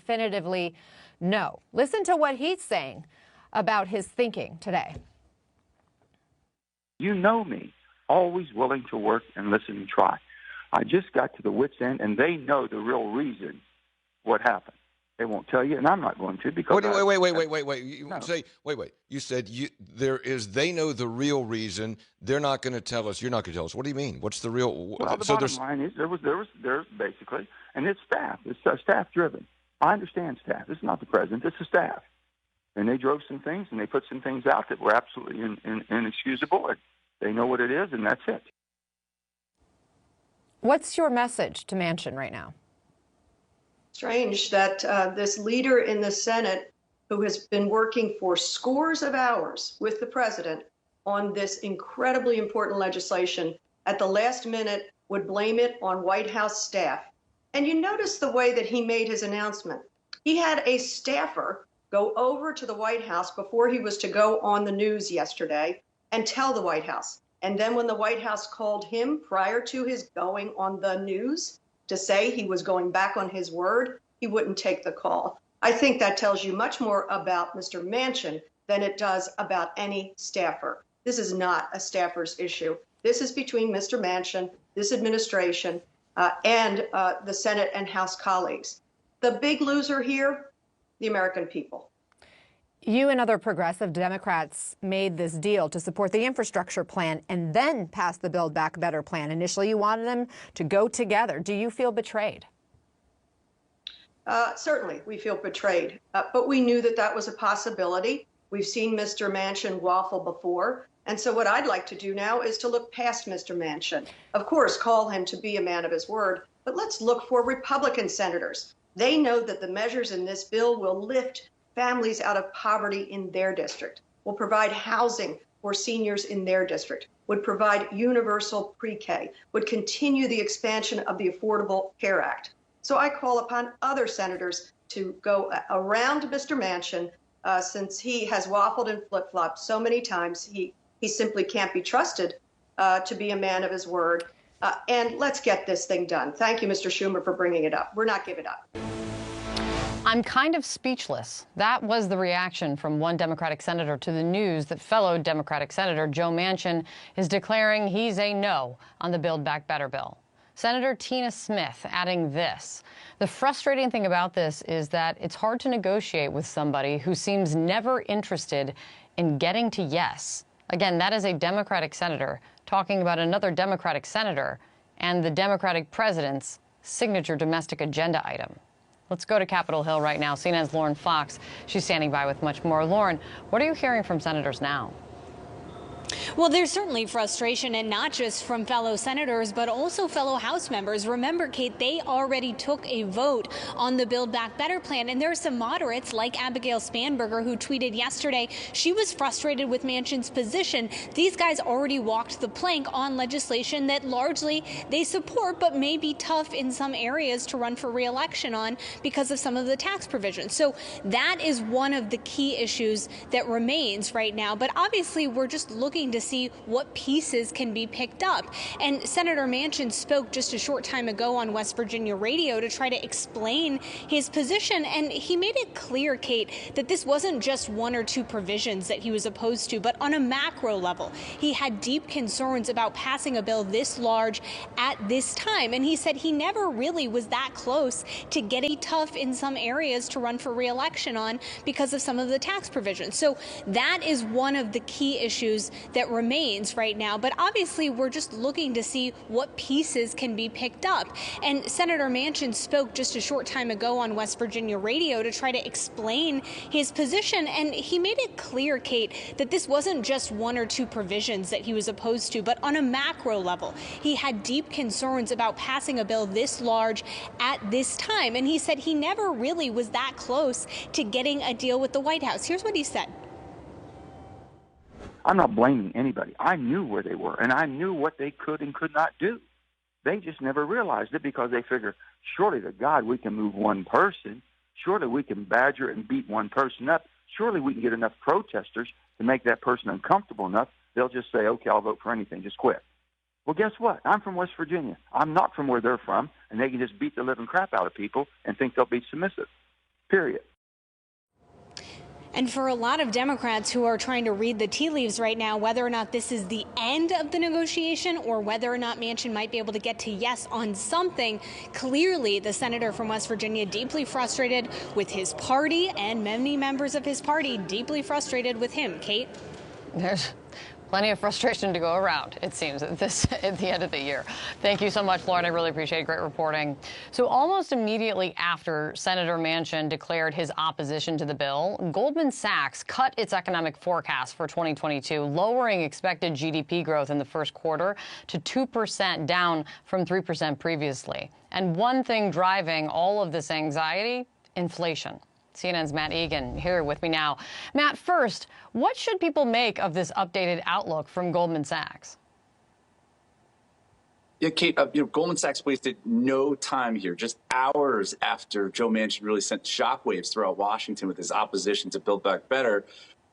definitively no. Listen to what he's saying about his thinking today. You know me, always willing to work and listen and try. I just got to the wit's end, and they know the real reason what happened. They won't tell you, and I'm not going to because wait. You said they know the real reason. They're not going to tell us. You're not going to tell us. What do you mean? What's the real? Well, the bottom line is there's basically, and it's staff. It's staff driven. I understand staff. This is not the president. This is staff. And they drove some things, and they put some things out that were absolutely inexcusable. And they know what it is, and that's it. What's your message to Manchin right now? Strange that this leader in the Senate, who has been working for scores of hours with the president on this incredibly important legislation, at the last minute would blame it on White House staff. And you notice the way that he made his announcement. He had a staffer go over to the White House before he was to go on the news yesterday and tell the White House. And then when the White House called him prior to his going on the news to say he was going back on his word, he wouldn't take the call. I think that tells you much more about Mr. Manchin than it does about any staffer. This is not a staffer's issue. This is between Mr. Manchin, this administration, and the Senate and House colleagues. The big loser here, the American people. You and other progressive Democrats made this deal to support the infrastructure plan and then pass the Build Back Better plan. Initially, you wanted them to go together. Do you feel betrayed? Certainly, we feel betrayed, but we knew that that was a possibility. We've seen Mr. Manchin waffle before. And so what I'd like to do now is to look past Mr. Manchin. Of course, call him to be a man of his word, but let's look for Republican senators. They know that the measures in this bill will lift families out of poverty in their district, will provide housing for seniors in their district, would provide universal pre-K, would continue the expansion of the Affordable Care Act. So I call upon other senators to go around Mr. Manchin, since he has waffled and flip-flopped so many times, he simply can't be trusted to be a man of his word. And let's get this thing done. Thank you, Mr. Schumer, for bringing it up. We're not giving up. I'm kind of speechless. That was the reaction from one Democratic senator to the news that fellow Democratic Senator Joe Manchin is declaring he's a no on the Build Back Better bill. Senator Tina Smith adding this: the frustrating thing about this is that it's hard to negotiate with somebody who seems never interested in getting to yes. Again, that is a Democratic senator talking about another Democratic senator and the Democratic president's signature domestic agenda item. Let's go to Capitol Hill right now. CNN's Lauren Fox. She's standing by with much more. Lauren, what are you hearing from senators now? Well, there's certainly frustration, and not just from fellow senators, but also fellow House members. Remember, Kate, they already took a vote on the Build Back Better plan, and there are some moderates like Abigail Spanberger who tweeted yesterday she was frustrated with Manchin's position. These guys already walked the plank on legislation that largely they support, but may be tough in some areas to run for re-election on because of some of the tax provisions. So that is one of the key issues that remains right now. But obviously, we're just looking to see what pieces can be picked up. And Senator Manchin spoke just a short time ago on West Virginia radio to try to explain his position. And he made it clear, Kate, that this wasn't just one or two provisions that he was opposed to, but on a macro level. He had deep concerns about passing a bill this large at this time. And he said he never really was that close to getting tough in some areas to run for re-election on because of some of the tax provisions. So that is one of the key issues that remains right now. But obviously, we're just looking to see what pieces can be picked up. And Senator Manchin spoke just a short time ago on West Virginia radio to try to explain his position. And he made it clear, Kate, that this wasn't just one or two provisions that he was opposed to, but on a macro level. He had deep concerns about passing a bill this large at this time. And he said he never really was that close to getting a deal with the White House. Here's what he said. I'm not blaming anybody. I knew where they were, and I knew what they could and could not do. They just never realized it because they figure, surely to God we can move one person. Surely we can badger and beat one person up. Surely we can get enough protesters to make that person uncomfortable enough. They'll just say, okay, I'll vote for anything. Just quit. Well, guess what? I'm from West Virginia. I'm not from where they're from, and they can just beat the living crap out of people and think they'll be submissive. period. And for a lot of Democrats who are trying to read the tea leaves right now, whether or not this is the end of the negotiation or whether or not Manchin might be able to get to yes on something, clearly the senator from West Virginia deeply frustrated with his party, and many members of his party deeply frustrated with him. Kate? There's plenty of frustration to go around, it seems, at the end of the year. Thank you so much, Lauren. I really appreciate it. Great reporting. So almost immediately after Senator Manchin declared his opposition to the bill, Goldman Sachs cut its economic forecast for 2022, lowering expected GDP growth in the first quarter to 2%, down from 3% previously. And one thing driving all of this anxiety, inflation. CNN's Matt Egan here with me now. Matt, first, what should people make of this updated outlook from Goldman Sachs? Yeah, Kate, Goldman Sachs wasted no time here. Just hours after Joe Manchin really sent shockwaves throughout Washington with his opposition to Build Back Better,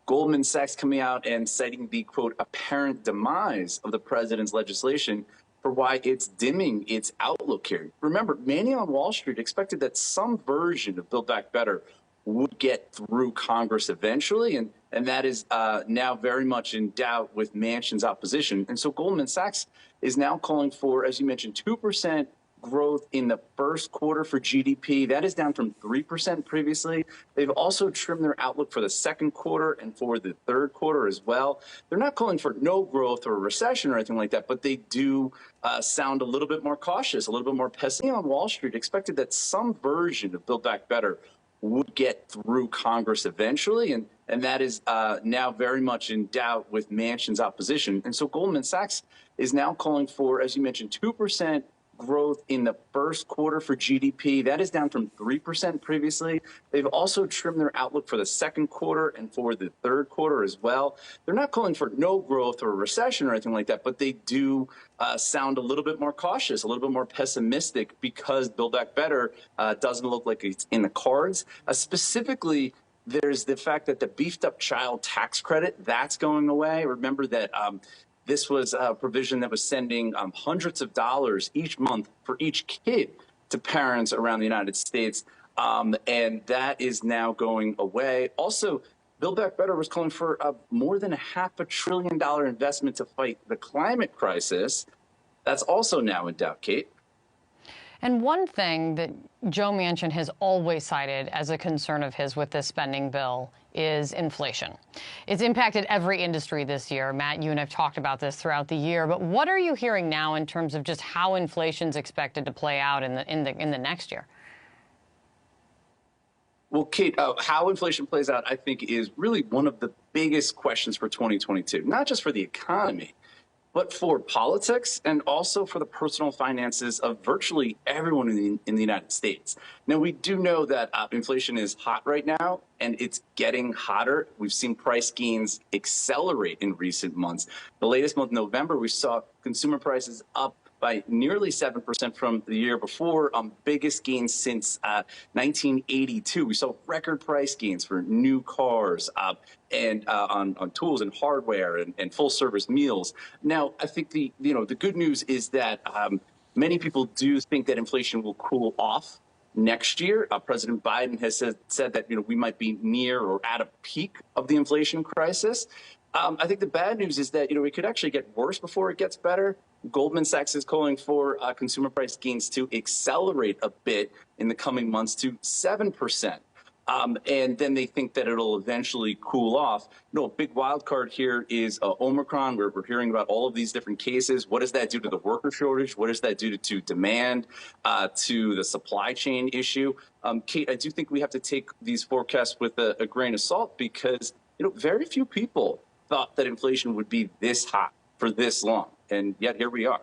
Goldman Sachs coming out and citing the, quote, apparent demise of the president's legislation for why it's dimming its outlook here. Remember, many on Wall Street expected that some version of Build Back Better would get through Congress eventually, and that is now very much in doubt with Manchin's opposition. And so Goldman Sachs is now calling for, as you mentioned, 2% growth in the first quarter for GDP. That is down from 3% previously. They've also trimmed their outlook for the second quarter and for the third quarter as well. They're not calling for no growth or a recession or anything like that, but they do sound a little bit more cautious, a little bit more pessimistic. On Wall Street expected that some version of Build Back Better would get through Congress eventually, and that is now very much in doubt with Manchin's opposition. And so Goldman Sachs is now calling for, as you mentioned, 2% growth in the first quarter for GDP. That is down from 3% previously. They've also trimmed their outlook for the second quarter and for the third quarter as well. They're not calling for no growth or a recession or anything like that, but they do sound a little bit more cautious, a little bit more pessimistic because Build Back Better doesn't look like it's in the cards. Specifically, there's the fact that the beefed up child tax credit, that's going away. Remember that this was a provision that was sending hundreds of dollars each month for each kid to parents around the United States, and that is now going away. Also, Build Back Better was calling for more than $500 billion investment to fight the climate crisis. That's also now in doubt, Kate. And one thing that Joe Manchin has always cited as a concern of his with this spending bill is inflation. It's impacted every industry this year. Matt, you and I have talked about this throughout the year, but what are you hearing now in terms of just how inflation's expected to play out in the next year? Well, Kate, how inflation plays out, I think, is really one of the biggest questions for 2022, not just for the economy, but for politics and also for the personal finances of virtually everyone in the United States. Now, we do know that inflation is hot right now, and it's getting hotter. We've seen price gains accelerate in recent months. The latest month, November, we saw consumer prices up by nearly 7% from the year before, biggest gains since 1982. We saw record price gains for new cars and on tools and hardware and full service meals. Now, I think the good news is that many people do think that inflation will cool off next year. President Biden has said that we might be near or at a peak of the inflation crisis. I think the bad news is that it could actually get worse before it gets better. Goldman Sachs is calling for consumer price gains to accelerate a bit in the coming months to 7%. And then they think that it'll eventually cool off. A big wild card here is Omicron, where we're hearing about all of these different cases. What does that do to the worker shortage? What does that do to demand, to the supply chain issue? Kate, I do think we have to take these forecasts with a grain of salt because, very few people thought that inflation would be this hot for this long. And yet here we are.